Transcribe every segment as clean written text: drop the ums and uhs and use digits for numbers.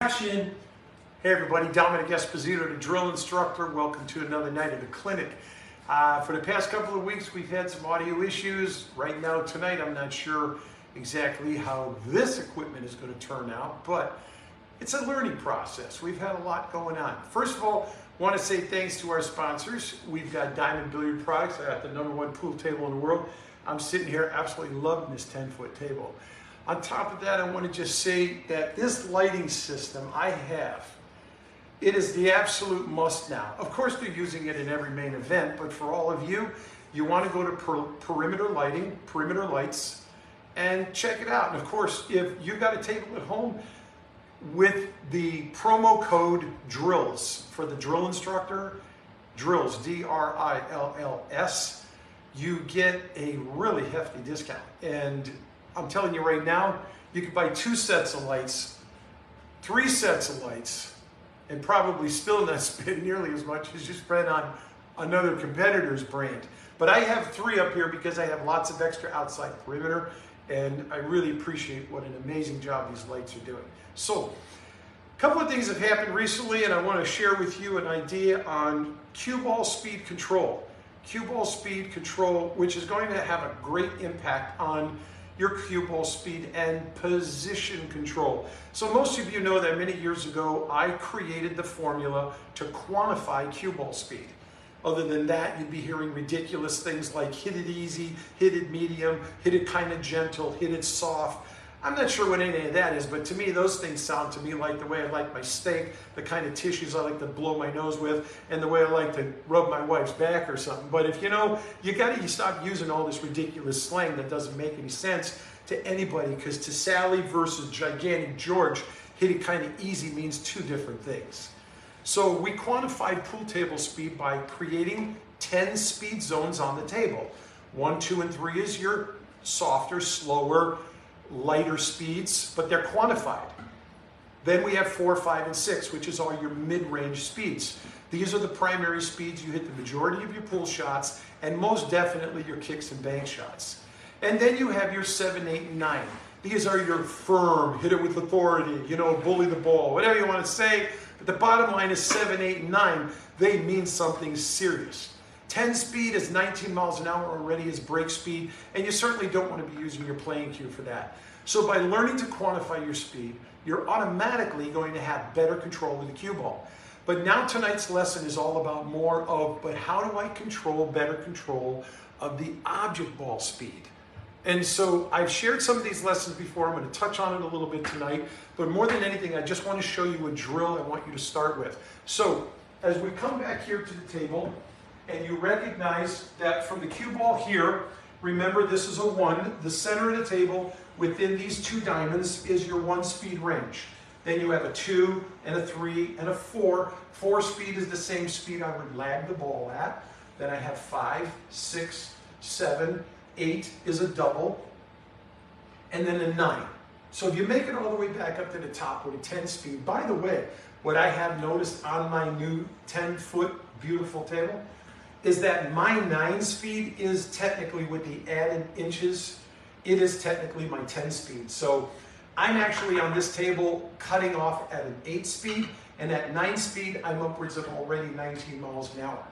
Hey everybody, Dominic Esposito, the drill instructor. Welcome to another night of the clinic. For the past couple of weeks, we've had some audio issues. Right now, tonight, I'm not sure exactly how this equipment is going to turn out, but it's a learning process. We've had a lot going on. First of all, I want to say thanks to our sponsors. We've got Diamond Billiard Products. I got the #1 pool table in the world. I'm sitting here absolutely loving this 10-foot table. On top of that, I want to just say that this lighting system I have, it is the absolute must now. Of course, they're using it in every main event, but for all of you, you want to go to Perimeter Lighting, Perimeter Lights, and check it out. And of course, if you've got a table at home, with the promo code DRILLS for the drill instructor, DRILLS, D-R-I-L-L-S, you get a really hefty discount. And I'm telling you right now, you could buy 2 sets of lights, 3 sets of lights, and probably still not spend nearly as much as you spend on another competitor's brand. But I have 3 up here because I have lots of extra outside perimeter, and I really appreciate what an amazing job these lights are doing. So, a couple of things have happened recently, and I want to share with you an idea on cue ball speed control. Cue ball speed control, which is going to have a great impact on your cue ball speed and position control. So most of you know that many years ago, I created the formula to quantify cue ball speed. Other than that, you'd be hearing ridiculous things like hit it easy, hit it medium, hit it kind of gentle, hit it soft. I'm not sure what any of that is, but to me, those things sound to me like the way I like my steak, the kind of tissues I like to blow my nose with, and the way I like to rub my wife's back or something. But if you know, you stop using all this ridiculous slang that doesn't make any sense to anybody, because to Sally versus Gigantic George, hit it kind of easy means 2 different things. So we quantified pool table speed by creating 10 speed zones on the table. 1, 2, and 3 is your softer, slower, lighter speeds, but they're quantified. Then we have 4, 5, and 6, which is all your mid-range speeds. These are the primary speeds you hit the majority of your pool shots, and most definitely your kicks and bank shots. And then you have your 7, 8, and 9. These are your firm, hit it with authority, bully the ball, whatever you want to say. But the bottom line is 7, 8, and 9, they mean something serious. 10 speed is 19 miles an hour already as break speed, and you certainly don't want to be using your playing cue for that. So by learning to quantify your speed, you're automatically going to have better control of the cue ball. But now tonight's lesson is all about more of, but how do I better control of the object ball speed? And so I've shared some of these lessons before. I'm going to touch on it a little bit tonight. But more than anything, I just want to show you a drill I want you to start with. So as we come back here to the table, and you recognize that from the cue ball here, remember this is a 1. The center of the table within these 2 diamonds is your 1 speed range. Then you have a 2 and a 3 and a 4. 4 speed is the same speed I would lag the ball at. Then I have 5, 6, 7, 8 is a double, and then a 9. So if you make it all the way back up to the top with a 10 speed, by the way, what I have noticed on my new 10-foot beautiful table is that my 9 speed is technically, with the added inches, it is technically my 10 speed. So I'm actually on this table cutting off at an 8 speed, and at 9 speed, I'm upwards of already 19 miles an hour.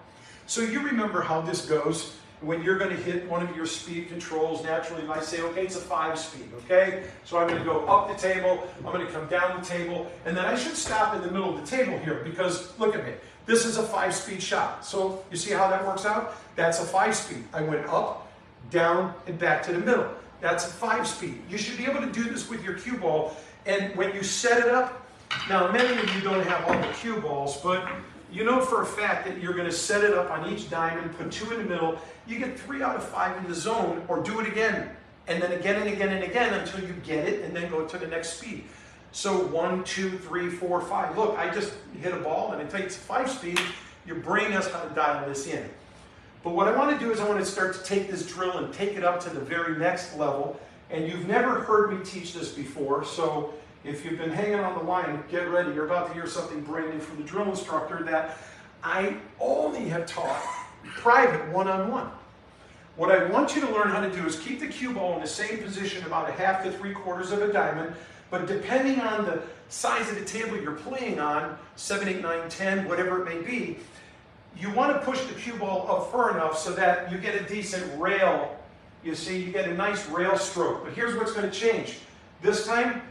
So you remember how this goes when you're going to hit one of your speed controls. Naturally, I say, okay, it's a 5 speed, okay? So I'm going to go up the table, I'm going to come down the table, and then I should stop in the middle of the table here because, look at me, this is a 5-speed shot. So you see how that works out? That's a 5-speed. I went up, down, and back to the middle. That's a 5-speed. You should be able to do this with your cue ball, and when you set it up, now many of you don't have all the cue balls, but you know for a fact that you're going to set it up on each diamond, put 2 in the middle, you get 3 out of 5 in the zone, or do it again, and then again and again and again until you get it, and then go to the next speed. So 1, 2, 3, 4, 5. Look, I just hit a ball, and it takes 5 speed. Your brain knows how to dial this in. But what I want to do is I want to start to take this drill and take it up to the very next level. And you've never heard me teach this before, so if you've been hanging on the line, get ready. You're about to hear something brand new from the drill instructor that I only have taught private one-on-one. What I want you to learn how to do is keep the cue ball in the same position, about a half to 3/4 of a diamond, But depending on the size of the table you're playing on, 7, 8, 9, 10, whatever it may be, you want to push the cue ball up far enough so that you get a decent rail. You see, you get a nice rail stroke. But here's what's going to change. This time,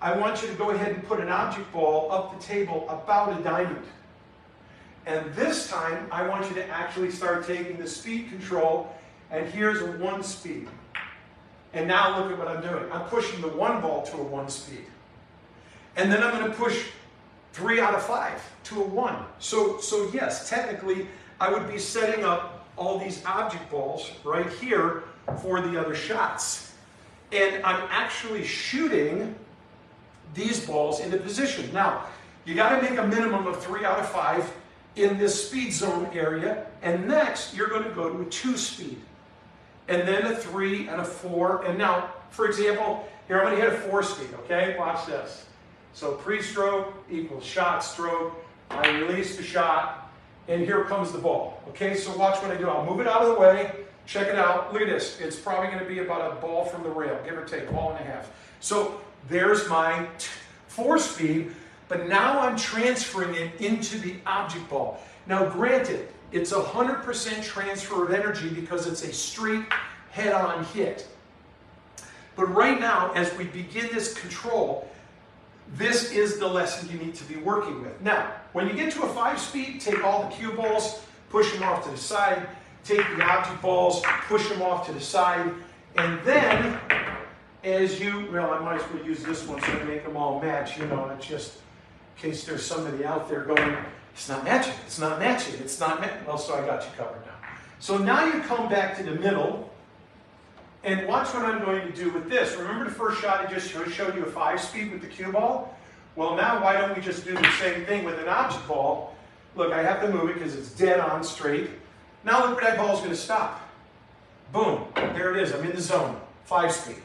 I want you to go ahead and put an object ball up the table about a diamond. And this time, I want you to actually start taking the speed control, and here's a 1 speed. And now look at what I'm doing. I'm pushing the 1 ball to a 1 speed. And then I'm going to push 3 out of 5 to a 1. So yes, technically, I would be setting up all these object balls right here for the other shots. And I'm actually shooting these balls into position. Now, you got to make a minimum of 3 out of 5 in this speed zone area. And next, you're going to go to a 2 speed. And then a 3 and a 4. And now, for example, here I'm going to hit a 4 speed, okay? Watch this. So pre-stroke equals shot stroke. I release the shot, and here comes the ball. Okay, so watch what I do. I'll move it out of the way. Check it out. Look at this. It's probably going to be about a ball from the rail, give or take, ball and a half. So there's my 4 speed, but now I'm transferring it into the object ball. Now, granted, it's 100% transfer of energy because it's a straight head-on hit. But right now, as we begin this control, this is the lesson you need to be working with. Now, when you get to a 5 speed, take all the cue balls, push them off to the side, take the object balls, push them off to the side, and then as you, well, I might as well use this one so I make them all match, you know, it's just in case there's somebody out there going, it's not matching, it's not matching, it's not matching. Well, so I got you covered now. So now you come back to the middle, and watch what I'm going to do with this. Remember the first shot I just showed you a 5 speed with the cue ball? Well, now why don't we just do the same thing with an object ball? Look, I have to move it because it's dead on straight. Now look where that ball is going to stop. Boom, there it is, I'm in the zone, 5 speed.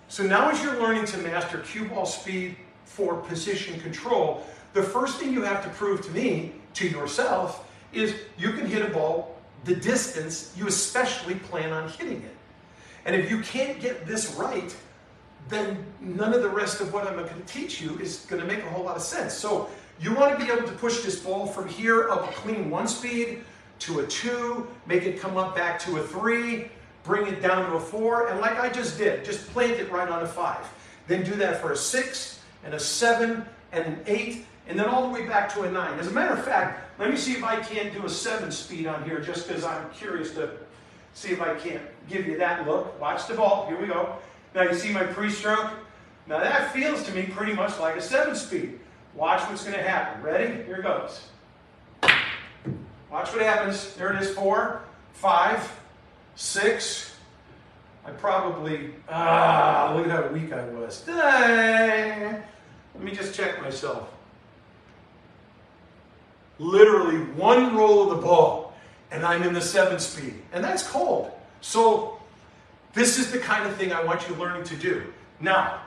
So now as you're learning to master cue ball speed for position control, the first thing you have to prove to me, to yourself, is you can hit a ball the distance you especially plan on hitting it. And if you can't get this right, then none of the rest of what I'm going to teach you is going to make a whole lot of sense. So you want to be able to push this ball from here up a clean 1 speed to a 2, make it come up back to a 3, bring it down to a 4, and like I just did, just plant it right on a 5. Then do that for a 6, and a 7, and an 8, and then all the way back to a 9. As a matter of fact, let me see if I can't do a 7 speed on here, just because I'm curious to see if I can't give you that look. Watch the ball. Here we go. Now you see my pre-stroke? Now that feels to me pretty much like a 7 speed. Watch what's going to happen. Ready? Here it goes. Watch what happens. There it is. 4, 5, 6. I probably, look at how weak I was. Let me just check myself. Literally 1 roll of the ball, and I'm in the 7 speed. And that's cold. So this is the kind of thing I want you learning to do. Now,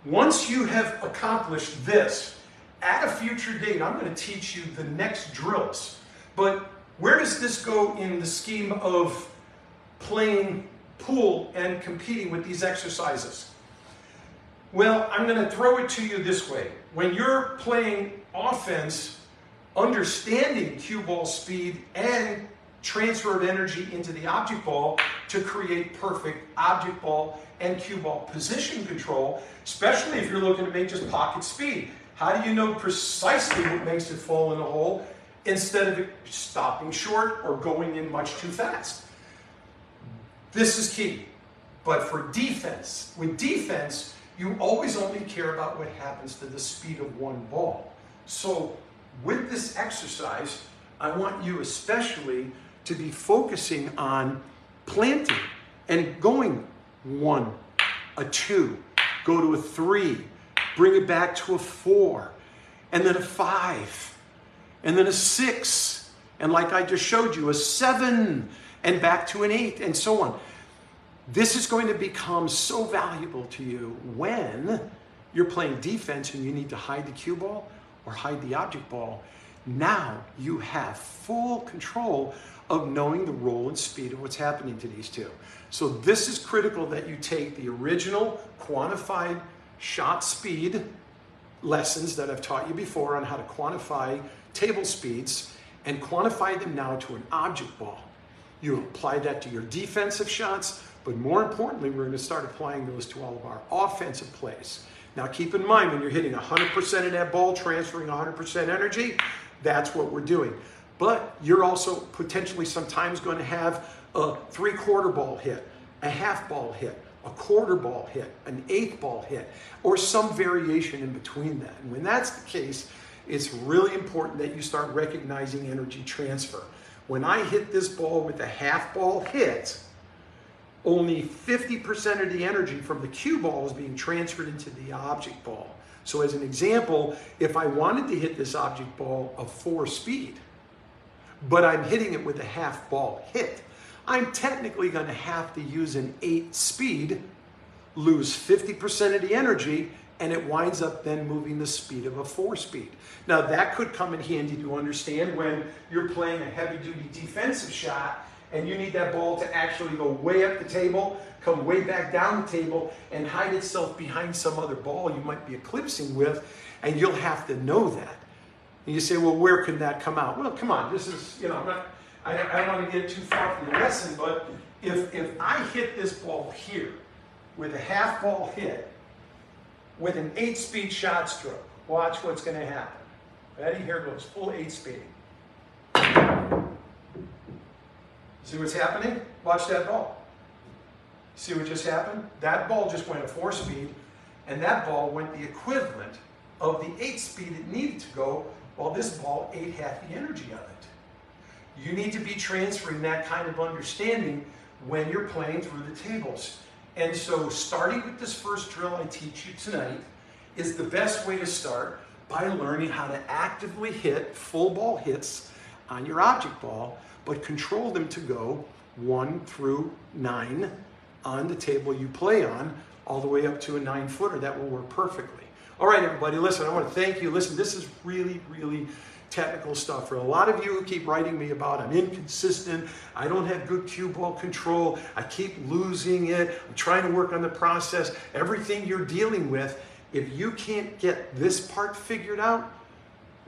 once you have accomplished this, at a future date, I'm going to teach you the next drills. But where does this go in the scheme of playing pool and competing with these exercises? Well, I'm going to throw it to you this way. When you're playing offense, understanding cue ball speed and transfer of energy into the object ball to create perfect object ball and cue ball position control, especially if you're looking to make just pocket speed. How do you know precisely what makes it fall in the hole instead of it stopping short or going in much too fast? This is key. But for defense, with defense, you always only care about what happens to the speed of 1 ball. So with this exercise, I want you especially to be focusing on planting and going 1, a 2, go to a 3, bring it back to a 4, and then a 5, and then a 6, and like I just showed you, a 7, and back to an 8, and so on. This is going to become so valuable to you when you're playing defense and you need to hide the cue ball or hide the object ball. Now you have full control of knowing the role and speed of what's happening to these two. So this is critical that you take the original quantified shot speed lessons that I've taught you before on how to quantify table speeds and quantify them now to an object ball. You apply that to your defensive shots, but more importantly, we're going to start applying those to all of our offensive plays. Now keep in mind, when you're hitting 100% of that ball, transferring 100% energy, that's what we're doing. But you're also potentially sometimes going to have a 3/4 ball hit, a half ball hit, a quarter ball hit, an eighth ball hit, or some variation in between that. And when that's the case, it's really important that you start recognizing energy transfer. When I hit this ball with a half ball hit, only 50% of the energy from the cue ball is being transferred into the object ball. So as an example, if I wanted to hit this object ball of 4 speed, but I'm hitting it with a half ball hit, I'm technically going to have to use an 8 speed, lose 50% of the energy, and it winds up then moving the speed of a 4 speed. Now that could come in handy to understand when you're playing a heavy-duty defensive shot and you need that ball to actually go way up the table, come way back down the table, and hide itself behind some other ball you might be eclipsing with, and you'll have to know that. And you say, well, where can that come out? Well, come on, this is, you know, I don't want to get too far from the lesson, but if I hit this ball here with a half ball hit, with an 8-speed shot stroke, watch what's going to happen. Ready? Here goes, full 8 speed. See what's happening? Watch that ball. See what just happened? That ball just went at 4 speed, and that ball went the equivalent of the 8 speed it needed to go, while this ball ate half the energy of it. You need to be transferring that kind of understanding when you're playing through the tables. And so starting with this first drill I teach you tonight is the best way to start by learning how to actively hit full ball hits on your object ball, but control them to go 1 through 9 on the table you play on, all the way up to a 9-footer. That will work perfectly. All right, everybody, listen, I want to thank you. Listen, this is really, really technical stuff. For a lot of you who keep writing me about I'm inconsistent, I don't have good cue ball control, I keep losing it, I'm trying to work on the process, everything you're dealing with, if you can't get this part figured out,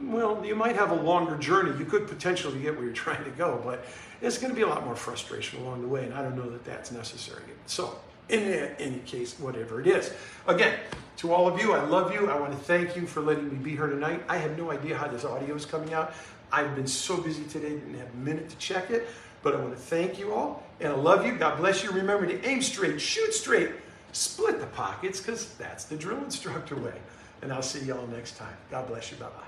well, you might have a longer journey. You could potentially get where you're trying to go, but there's going to be a lot more frustration along the way, and I don't know that that's necessary. So, in any case, whatever it is. Again, to all of you, I love you. I want to thank you for letting me be here tonight. I have no idea how this audio is coming out. I've been so busy today, didn't have a minute to check it, but I want to thank you all, and I love you. God bless you. Remember to aim straight, shoot straight, split the pockets, because that's the drill instructor way. And I'll see you all next time. God bless you. Bye-bye.